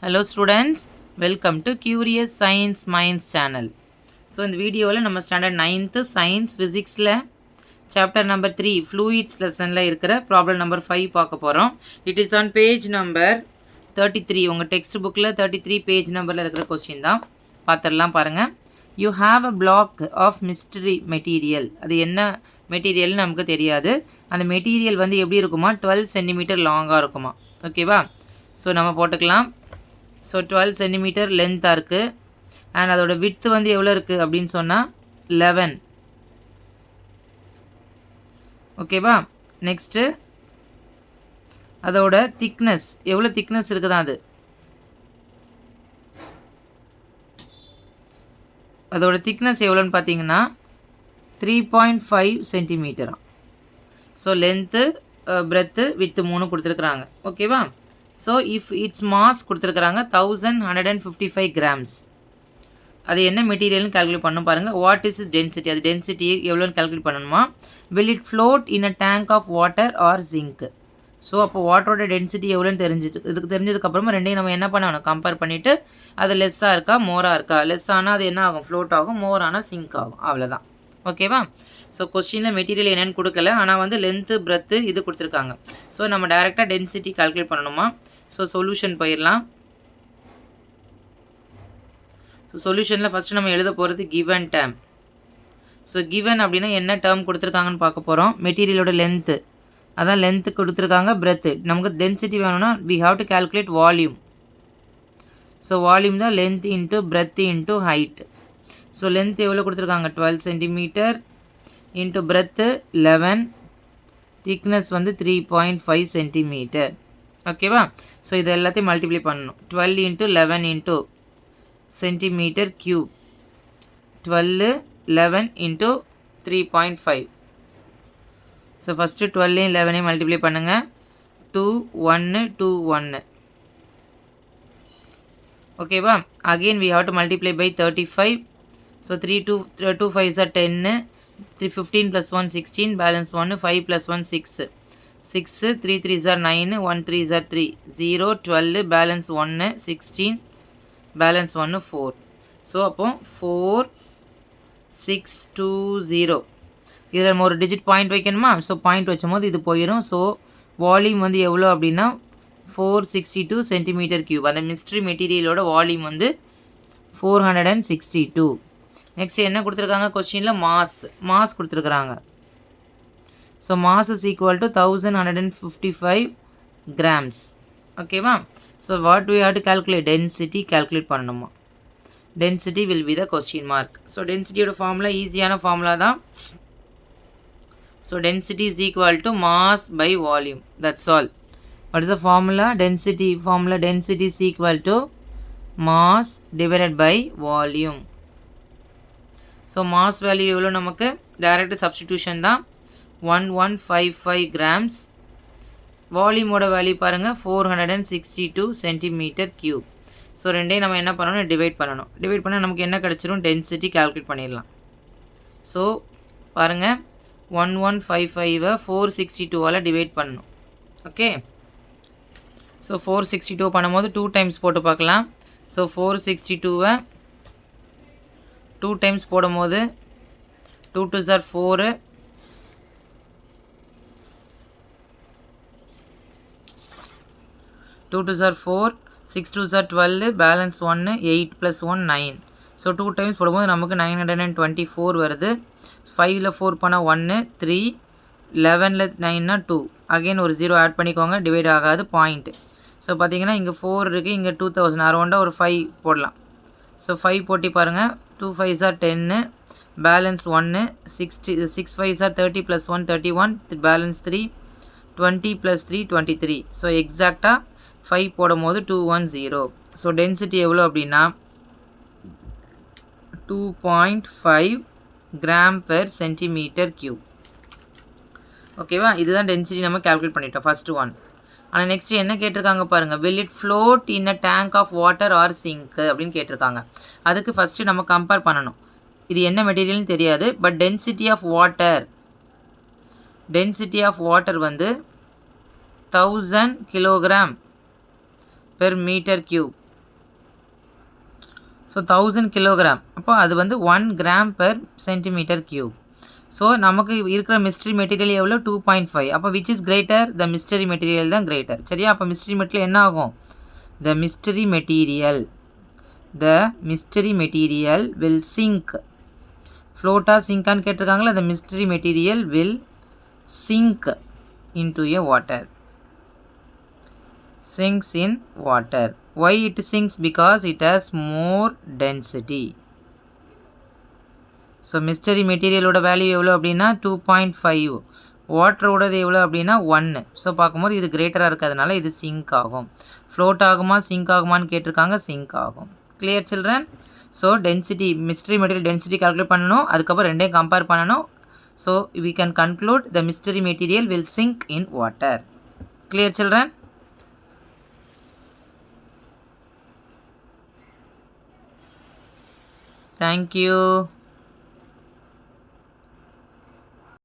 Hello students, welcome to Curious Science Minds channel. So இந்த வீடியோவில் நம்ம ஸ்டாண்டர்ட் 9th சயின்ஸ் ஃபிசிக்ஸில் சாப்டர் நம்பர் 3 ஃப்ளூயிட்ஸ் லெசனில் இருக்கிற ப்ராப்ளம் நம்பர் 5 பார்க்க போகிறோம். It is on page number 33. உங்கள் டெக்ஸ்ட் புக்கில் 33 பேஜ் நம்பரில் இருக்கிற கொஸ்டின் தான் பார்த்துடலாம் பாருங்கள். You have a block of mystery material. அது என்ன மெட்டீரியல்னு நமக்கு தெரியாது. அந்த மெட்டீரியல் வந்து எப்படி இருக்குமா, 12 சென்டிமீட்டர் லாங்காக இருக்குமா. ஓகேவா? ஸோ நம்ம போட்டுக்கலாம். ஸோ 12 சென்டிமீட்டர் லென்த்தாக இருக்குது. அண்ட் அதோட விட்த் வந்து எவ்வளோ இருக்குது அப்படின்னு சொன்னால் 11. ஓகேவா? நெக்ஸ்ட்டு அதோட திக்னஸ் எவ்வளோ திக்னஸ் இருக்குதா, அதோட திக்னஸ் எவ்வளோன்னு பார்த்தீங்கன்னா 3.5 சென்டிமீட்டரா. ஸோ லென்த்து, பிரெத்து, வித்து 3 கொடுத்துருக்குறாங்க. ஓகேவா? ஸோ இஃப் இட்ஸ் மாஸ் கொடுத்துருக்குறாங்க 1155 கிராம்ஸ். அது என்ன மெட்டீரியல்னு கால்குலேட் பண்ணணும் பாருங்கள். வாட் இஸ் இஸ் டென்சிட்டி, அது டென்சிட்டி எவ்வளோன்னு கால்குலேட் பண்ணணுமா. Will it float in a tank of water or sink. So அப்போ வாட்டரோட டென்சிட்டி எவ்வளோன்னு தெரிஞ்சதுக்கப்புறமா ரெண்டையும் நம்ம என்ன பண்ணணும், கம்பேர் பண்ணிவிட்டு அது லெஸ்ஸாக இருக்கா மோராக இருக்கா. லெஸ் ஆனால் அது என்ன ஆகும், ஃப்ளோட் ஆகும். மோர் ஆனால் சிங்க் ஆகும். அவ்வளோதான். ஓகேவா? ஸோ கொஸ்டினில் மெட்டீரியல் என்னென்னு கொடுக்கல, ஆனால் வந்து லென்த்து, பிரெத்து இது கொடுத்துருக்காங்க. ஸோ நம்ம டைரெக்டாக டென்சிட்டி கால்குலேட் பண்ணணுமா. ஸோ சொல்யூஷன் போயிடலாம். ஸோ சொல்யூஷனில் ஃபஸ்ட்டு நம்ம எழுத போகிறது கிவன் டேர்ம். ஸோ கிவன் அப்படின்னா என்ன டேர்ம் கொடுத்துருக்காங்கன்னு பார்க்க போகிறோம். மெட்டீரியலோட லென்த்து, அதான் லென்த்து கொடுத்துருக்காங்க. பிரெத்து, நமக்கு டென்சிட்டி வேணும்னா we have to calculate volume. So volume தான் length into breadth into height. So length எவ்வளோ கொடுத்துருக்காங்க, 12 சென்டிமீட்டர் இன்ட்டு பிரெத்து 11, திக்னஸ் வந்து 3.5 சென்டிமீட்டர். ஓகேவா? ஸோ இது எல்லாத்தையும் மல்டிப்ளை பண்ணணும். 12 into 11 into centimetre cube, 12 11 into 3.5. So first 12 11 multiply பண்ணுங்கள். 2 1 2 1. ஓகேவா? Again we have to multiply by 35. So 3 2 5 are 10, 15 + 1 16, balance 1, 5 + 1 6, 6 3 3s are 9, 1 3s are 3, 0 12, balance 1 16, balance 1 4. So அப்போ 4 6 2 0. இதில் நம்ம ஒரு டிஜிட் பாயிண்ட் வைக்கணுமா. ஸோ பாயிண்ட் வச்சும் போது இது போயிடும். ஸோ வால்யூம் வந்து எவ்வளோ அப்படின்னா 462 சென்டிமீட்டர் க்யூப். அந்த மிஸ்ட்ரி மெட்டீரியலோட வால்யூம் வந்து 462. நெக்ஸ்ட் என்ன கொடுத்துருக்காங்க கொஸ்டினில், மாஸ் கொடுத்துருக்குறாங்க. So mass is equal to 1155 grams. ஓகேவா? So what we have to calculate, density calculate பண்ணணுமா. Density will be the question mark. So டென்சிட்டியோட ஃபார்முலா ஈஸியான ஃபார்முலா தான். So density is equal to mass by volume. That's all. What is the formula, density formula. Density is equal to mass divided by volume. So mass value எவ்வளோ நமக்கு, direct substitution தான், 1155 grams. வால்யூமோட value பாருங்கள் 462 centimetre cube. So ரெண்டையும் நம்ம என்ன பண்ணணும், divide பண்ணணும். Divide பண்ணால் நமக்கு என்ன கிடச்சிரும், டென்சிட்டி கால்குலேட் பண்ணிடலாம். ஸோ பாருங்கள் 1155 462வால் டிவைட் பண்ணணும். ஓகே? ஸோ 462 பண்ணும்போது 2 டைம்ஸ் போட்டு பார்க்கலாம். ஸோ 462 2 டைம்ஸ் போடும்போது 2 2s are 4, 2 2s are 4, 6 2s are 12, balance 1, 8 + 1 9. So 2 times போடும்போது நமக்கு 924 வருது. 5ல் 4 பண்ணால் 1, 3, 11ல் 9னா 2. அகெயின் ஒரு 0 ஆட் பண்ணிக்கோங்க, டிவைட் ஆகாது பாயிண்ட். ஸோ பார்த்தீங்கன்னா இங்கே 4 இருக்குது, இங்கே 2000, அரௌண்டாக ஒரு 5 போடலாம். ஸோ 5 போட்டி பாருங்கள். 2 5s are 10, balance 1, 6 5s are 30 + 1 31, balance 3, 20 + 3 23. So எக்ஸாக்டாக 5 போடும் போது 210. ஸோ டென்சிட்டி எவ்வளோ அப்படின்னா 2.5 கிராம் பெர் சென்டிமீட்டர் க்யூப். ஓகேவா? இதுதான் டென்சிட்டி நம்ம கால்குலேட் பண்ணிட்டோம், ஃபஸ்ட்டு ஒன். ஆனால் நெக்ஸ்ட்டு என்ன கேட்டிருக்காங்க பாருங்கள், will it float in a tank of water or sink அப்படின்னு கேட்டிருக்காங்க. அதுக்கு ஃபஸ்ட்டு நம்ம கம்பேர் பண்ணணும். இது என்ன மெட்டீரியல்னு தெரியாது, பட் டென்சிட்டி ஆஃப் வாட்டர் வந்து 1000 kilogram per metre cube. So 1000 kilogram, அப்போ அது வந்து 1 gram per centimetre cube. So நமக்கு இருக்கிற மிஸ்ட்ரி மெட்டீரியல் எவ்வளோ 2.5. அப்போ which is greater? The mystery material தான் கிரேட்டர். சரியா? அப்போ மிஸ்ட்ரி மெட்டீரியல் என்ன ஆகும்? The mystery material will sink. ஃப்ளோட்டா சிங்கான்னு கேட்டிருக்காங்களா? The mystery material will sink into a water. Sinks in water. Why it sinks? Because it has more density. So mystery material ஓட value எவ்வளோ அப்படின்னா 2.5. வாட்டரோடது எவ்வளோ அப்படின்னா 1. ஸோ பார்க்கும்போது இது கிரேட்டராக இருக்கிறதுனால இது சிங்க் ஆகும். ஃப்ளோட் ஆகுமா சிங்க் ஆகுமான்னு கேட்டிருக்காங்க, சிங்க் ஆகும். Clear children? So density, mystery material density calculate பண்ணணும், அதுக்கப்புறம் ரெண்டையும் கம்பேர் பண்ணணும். So we can conclude the mystery material will sink in water. Clear children? Thank you.